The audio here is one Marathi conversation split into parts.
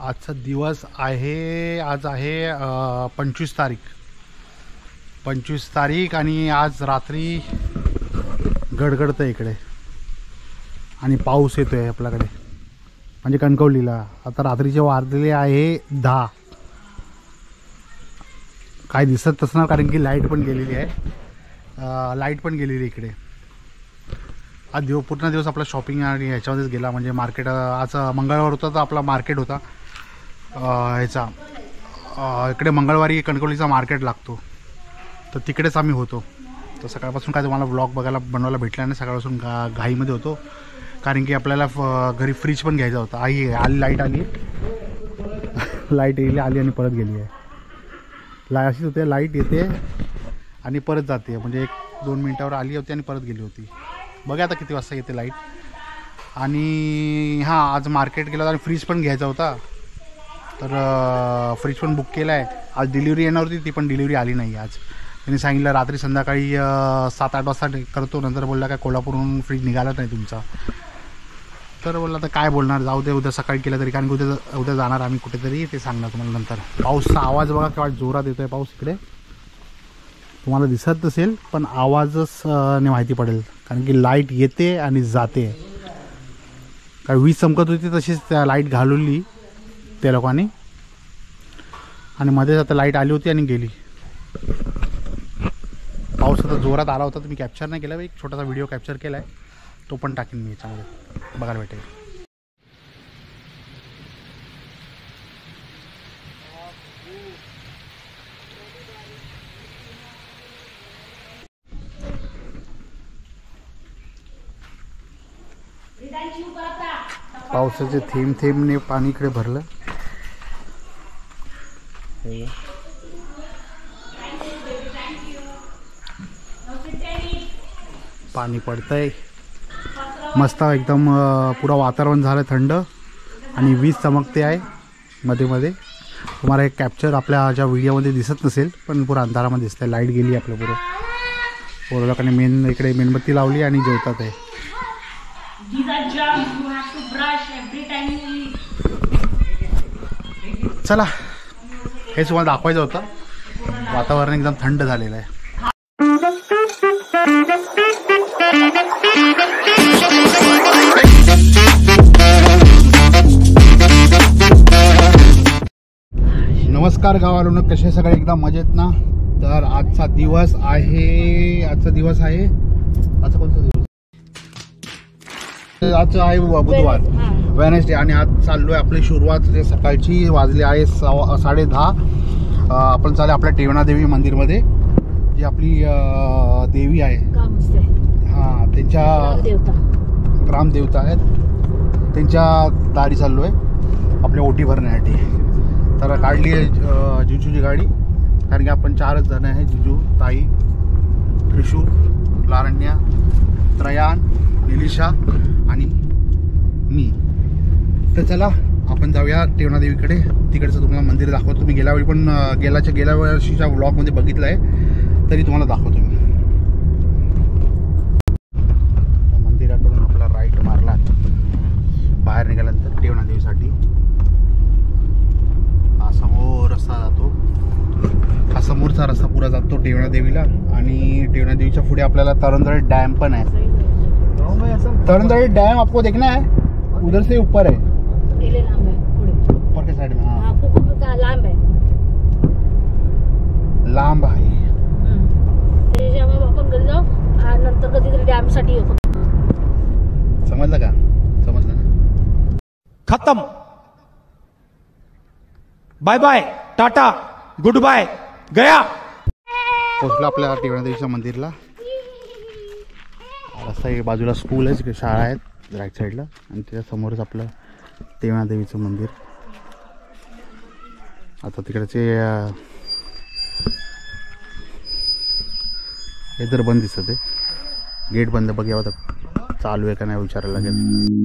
आजचा दिवस आहे, आज आहे 25 तारीख आणि आज रात्री गडगडतं इकडे आणि पाऊस येतोय आपल्याकडे, म्हणजे कणकवलीला. आता रात्रीचे वाजलेले आहे 10. काय दिसत नसणार कारण की लाईट पण गेलेली आहे, इकडे. आज पूर्ण दिवस आपला शॉपिंग आणि ह्याच्यामध्येच गेला. म्हणजे मार्केट आज मंगळवार होता तर आपला मार्केट होता ह्याचा, इकडे मंगळवारी कणकवलीचा मार्केट लागतो तर तिकडेच आम्ही होतो. तर सकाळपासून काय तुम्हाला व्लॉग बनवायला भेटला नाही. सकाळपासून घाईमध्ये होतो कारण की आपल्याला घरी फ्रीज पण घ्यायचा होता. आली लाईट आली आणि परत गेली आहे. अशीच होते, लाईट येते आणि परत जाते, म्हणजे 1-2 मिनटावर आली होती आणि परत गेली होती. बघा आता किती वाजता येते लाईट. आणि हां, आज मार्केट गेला आणि फ्रीज पण घ्यायचा होता तर फ्रीज पण बुक केला आहे. आज डिलिव्हरी येणार होती, ती पण डिलिव्हरी आली नाही. आज त्यांनी सांगितलं रात्री संध्याकाळी 7-8 वाजता करतो. नंतर बोलला काय कोल्हापूरहून फ्रीज निघाला नाही तुमचा. तर बोलला तर काय बोलणार, जाऊ दे, उद्या सकाळी केलं तरी, कारण की उद्या जाणार आम्ही कुठेतरी, ते सांगणार तुम्हाला नंतर. पाऊसचा आवाज बघा केव्हा जोरात येतो आहे पाऊस इकडे. तुम्हाला दिसत नसेल पण आवाजच माहिती पडेल कारण की लाईट येते आणि जाते. काय वीज चमकत होती तशीच त्या लाईट घालवली त्या लोकांनी आणि मध्येच आता लाईट आली होती आणि गेली. पाऊस आता जोरात आला होता, तुम्ही कॅप्चर नाही केला. एक छोटासा व्हिडिओ कॅप्चर केला आहे, तो पण टाकेन मी याच्यामध्ये, बघायला भेटेल. पावसाचे थेंबने पाणी इकडे भरलं. पाणी पडतंय मस्त एकदम. पुरा वातावरण झालं थंड आणि वीज चमकते आहे मध्ये मध्ये. तुम्हाला एक कॅप्चर आपल्या ज्या व्हिडिओमध्ये दिसत नसेल पण पुरा अंधारामध्ये दिसतंय. लाईट गेली आपलं पुरं लोकांनी इकडे मेणबत्ती लावली आणि जेवतात आहे. चला, हे तुम्हाला दाखवायचं होतं. वातावरण एकदम थंड झालेलं आहे. नमस्कार गावाला, कसे सगळे एकदम मजेत ना. तर आजचा दिवस आहे आज कोणता दिवस? आज आहे बुधवार, वेडनेसडे. आणि आज चाललोय आपली सुरुवात सकाळची. वाजले आहे 10:30. आपण चालू आपल्या टेवणा देवी मंदिरमध्ये, जी आपली देवी आहे, हां, त्यांच्या ग्रामदेवता आहेत, त्यांच्या दारी चाललो आहे आपल्या ओटी भरण्यासाठी. तर काढली आहे जिजूची गाडी, कारण की आपण 4च जण आहे, जिजू, ताई, त्रिशू, लारण्या, त्रयान, निलिशा आणि मी. तर चला आपण जाऊया टेवणा देवीकडे. तिकडचं तुम्हाला मंदिर दाखवतो. तुम्ही गेल्या वर्षीच्या व्लॉगमध्ये बघितलं आहे तरी तुम्हाला दाखवतो मी. मंदिराकडून आपला राईट मारला, बाहेर निघाल्यानंतर टेवणा देवीसाठी हा समोर रस्ता जातो. हा समोरचा रस्ता पुरा जातो टेवणा देवीला. आणि टेवणा देवीच्या पुढे आपल्याला तरंदळे डॅम पण आहे. तरंदळे डैम आपको देखना है, उधर से ऊपर है, ऊपर के साइड में. हाँ, लांब आहे. आपण घरी जाऊ नंतर कधीतरी डॅम साठी येतो. समजलं ना? खत्म. Bye bye, tata, good bye, गया. पोहोचलो आपल्या टेवणा देवीच्या मंदिरला. रस्ता बाजूला स्कूल आहे, तिकडे शाळा आहेत राईट साईडला, आणि त्याच्या समोरच आपलं टेवणा देवीचं मंदिर. आता तिकडचे हे तर बंद दिसत आहे, गेट बंद. बघ यावं तर चालू आहे का नाही विचारायला लागेल.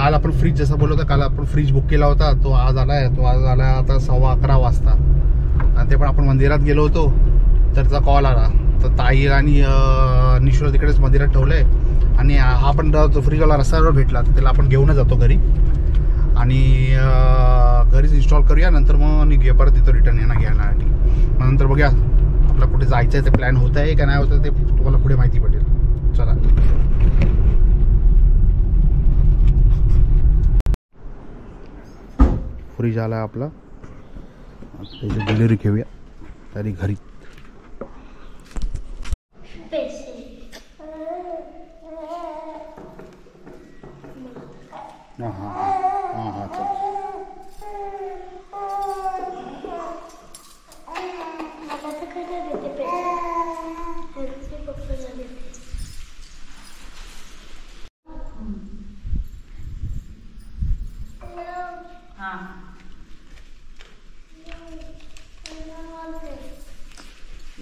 काल आपण फ्रीज जसं बोललो होतं, काल आपण फ्रीज बुक केला होता, तो आज आलाय आता 11:15 वाजता. आणि ते पण आपण मंदिरात गेलो होतो तर त्याचा कॉल आला. तर ताई आणि निशूला तिकडेच मंदिरात ठेवलंय. आणि हा पण फ्रीजवाला रस्त्यावर भेटला, तर त्याला आपण घेऊनच जातो घरी आणि घरीच इन्स्टॉल करूया. नंतर मग निघूया परत तिथं रिटर्न येणार घेण्यासाठी. मग नंतर बघूया आपला कुठे जायचं आहे, ते प्लॅन होत आहे का नाही होतं ते तुम्हाला पुढे माहिती पडेल. चला फ्रीज आला आपला, त्याची डिलिव्हरी घेऊया तरी घरी. हां हां हां हां चल.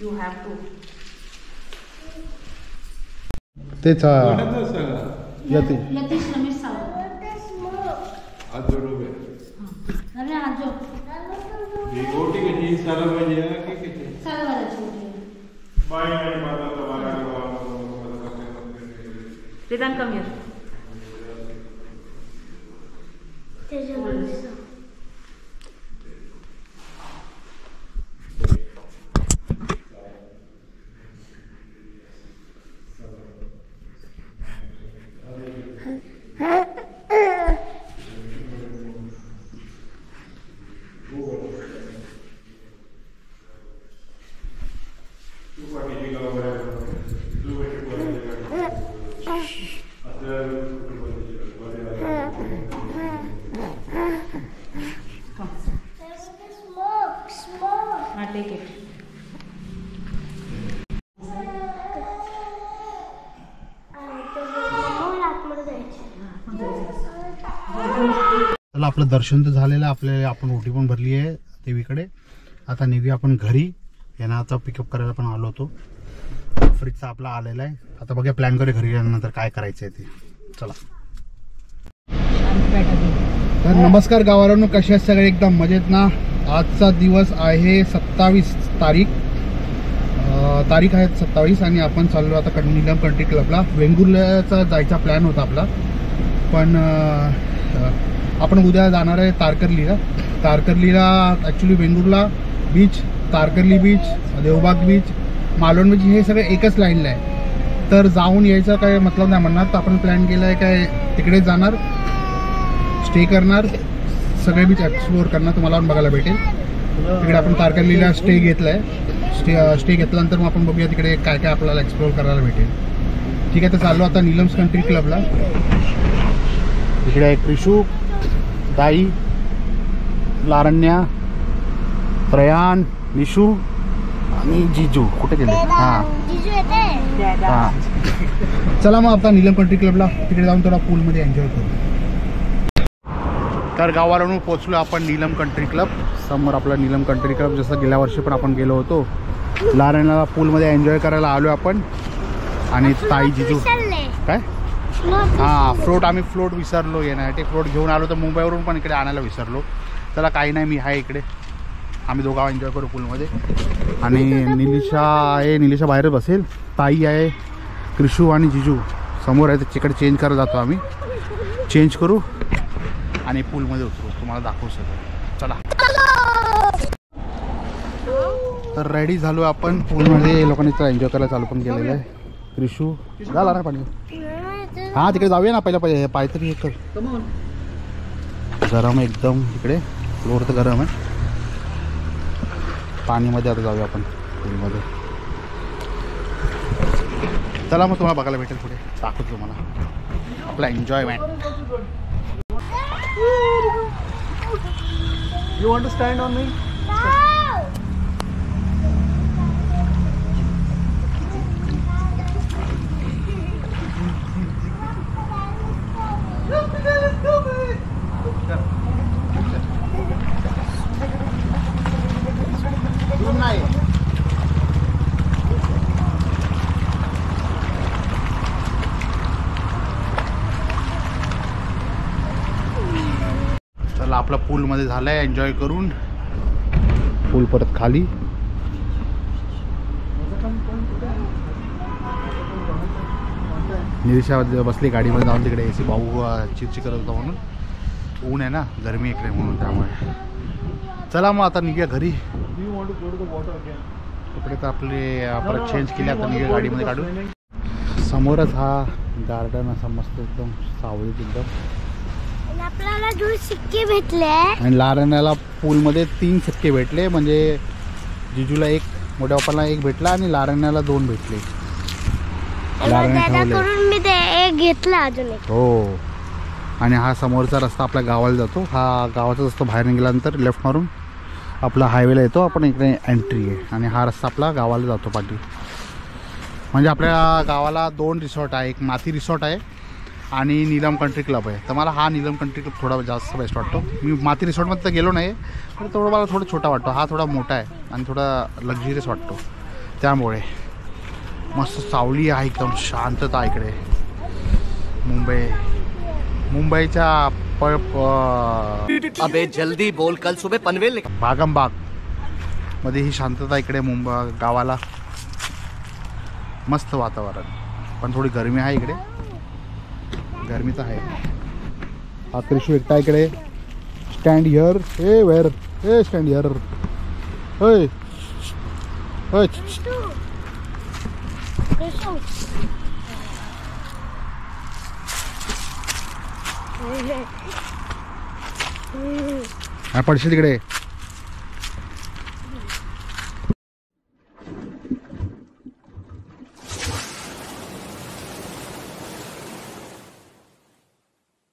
You have to. तेच येते. यतीश रमेश सावंत. अरे आजो. Ridan, come here. Take it. चला आपलं दर्शन तर झालेलं आहे, आपल्याला आपण ओटी पण भरली आहे देवीकडे. आता निघूया आपण घरी. यांना आता पिकअप करायला पण आलो होतो. फ्रीजचा आपला आलेला आहे. आता बघूया प्लॅन करूया घरी गेल्यानंतर काय करायचं आहे ते. चला. तर नमस्कार गावावरून, कसे आहेत सगळे? एकदम मजेत ना? आजचा दिवस आहे 27 तारीख आहे 27 आणि आपण चाललो आता नीलम कंट्री क्लबला. वेंगुर्ल्याचा जायचा प्लॅन होता आपला, पण आपण उद्या जाणार आहे तारकर्लीला. Actually Vengurla beach, Tarkarli beach, Devbag beach, Malvan beach हे सगळे एकच लाईनला आहे. तर जाऊन यायचं काय मतलब नाही म्हणणार. तर आपण प्लॅन केला आहे काय तिकडे जाणार, स्टे करणार, सगळे बीच एक्सप्लोअर करणार, तुम्हाला बघायला भेटेल. तिकडे आपण तारकर्लीला स्टे घेतला आहे. स्टे घेतल्यानंतर मग आपण बघूया तिकडे काय काय आपल्याला एक्सप्लोअर करायला भेटेल. ठीक आहे, तर चाललो आता नीलम्स कंट्री क्लबला. तिकडे आहे क्रिशू, ताई, लारण्या, प्रयाण, निशू आणि जिजू. कुठे गेले? हां हां. चला मग आता नीलम कंट्री क्लबला तिकडे जाऊन थोडा पूलमध्ये एन्जॉय करू. तर गावावरून पोचलो आपण नीलम कंट्री क्लब. समोर आपला नीलम कंट्री क्लब. जसं गेल्या वर्षी पण आपण गेलो होतो. लारण्याला पूलमध्ये एन्जॉय करायला आलो आपण. आणि ताई, जिजू काय हां फ्लोट, आम्ही फ्लोट विसरलो येण्यासाठी. फ्लोट घेऊन आलो तर मुंबईवरून पण इकडे आणायला विसरलो. चला काही नाही, मी आहे इकडे. आम्ही दोघं एन्जॉय करू पूलमध्ये. आणि निलिशा आहे, निलिशा बाहेर बसेल. ताई आहे, क्रिशू आणि जिजू समोर आहे. तिकडे चेंज करायला जातो आम्ही. चेंज करू आणि पूलमध्ये उतरू, तुम्हाला दाखवू सगळं. चला. तर रेडी झालो आपण पूलमध्ये. लोकांनी तर एन्जॉय करायला चालू पण केलेलं आहे. क्रिशू झाला ना पाणी? हां तिकडे जाऊया ना. पहिलं पाय तरी एक कर. गरम एकदम तिकडे, फ्लोअर तर गरम आहे. पाणीमध्ये आता जाऊया आपण पूलमध्ये. चला मग तुम्हाला बघायला भेटेल पुढे, दाखवतो तुम्हाला आपला enjoyment. You want to stand on me? Good night. आपला पूलमध्ये झालं आहे एन्जॉय करून. पूल परत खाली. निरीशा बसली गाडीमध्ये जाऊन तिकडे. AC भाऊ चिरची करत होता म्हणून. ऊन आहे ना, गरमी इकडे म्हणून, त्यामुळे. चला मग आता निघूया घरी. कपडे तर आपले परत चेंज केले. आता निघूया गाडीमध्ये काढून. समोरच हा गार्डन असा मस्त एकदम सावळीत एकदम. आपल्याला 2 सिक्के भेटले आणि लारण्याला पूलमध्ये 3 सिक्के भेटले. म्हणजे जिजूला 1, मोठ्या बापाला 1 भेटला आणि लारण्याला 2 भेटले. लारण्या ठेवले. करून मी ते एक घेतला अजून एक. हो. आणि हा समोरचा रस्ता आपल्या गावाला जातो. हा गावाचा रस्ता बाहेर निघाल्यानंतर लेफ्ट मारून आपला हायवेला येतो. आपण इकडे एंट्री आहे आणि हा रस्ता आपला गावाला जातो पाठी. म्हणजे आपल्या गावाला 2 रिसॉर्ट आहे. एक माती रिसॉर्ट आहे आणि नीलम कंट्री क्लब आहे. तर मला हा नीलम कंट्री क्लब थोडा जास्त बेस्ट वाटतो. मी माती रिसॉर्टमध्ये तर गेलो नाही, पण थोडं मला थोडा छोटा वाटतो. हा थोडा मोठा आहे आणि थोडा लक्झरियस वाटतो. त्यामुळे मस्त सावली आहे, एकदम शांतता इकडे. मुंबईच्या अबे जल्दी बोल, कल सुबह पनवेल भागमबाग मध्ये ही शांतता इकडे गावाला. मस्त वातावरण, पण थोडी गरमी आहे इकडे. गरमी तर आहे. हा क्रिशू एकटा इकडे. Stand here. ए वेअर. ए स्टँड हिअर. होय होय. पडशील तिकडे.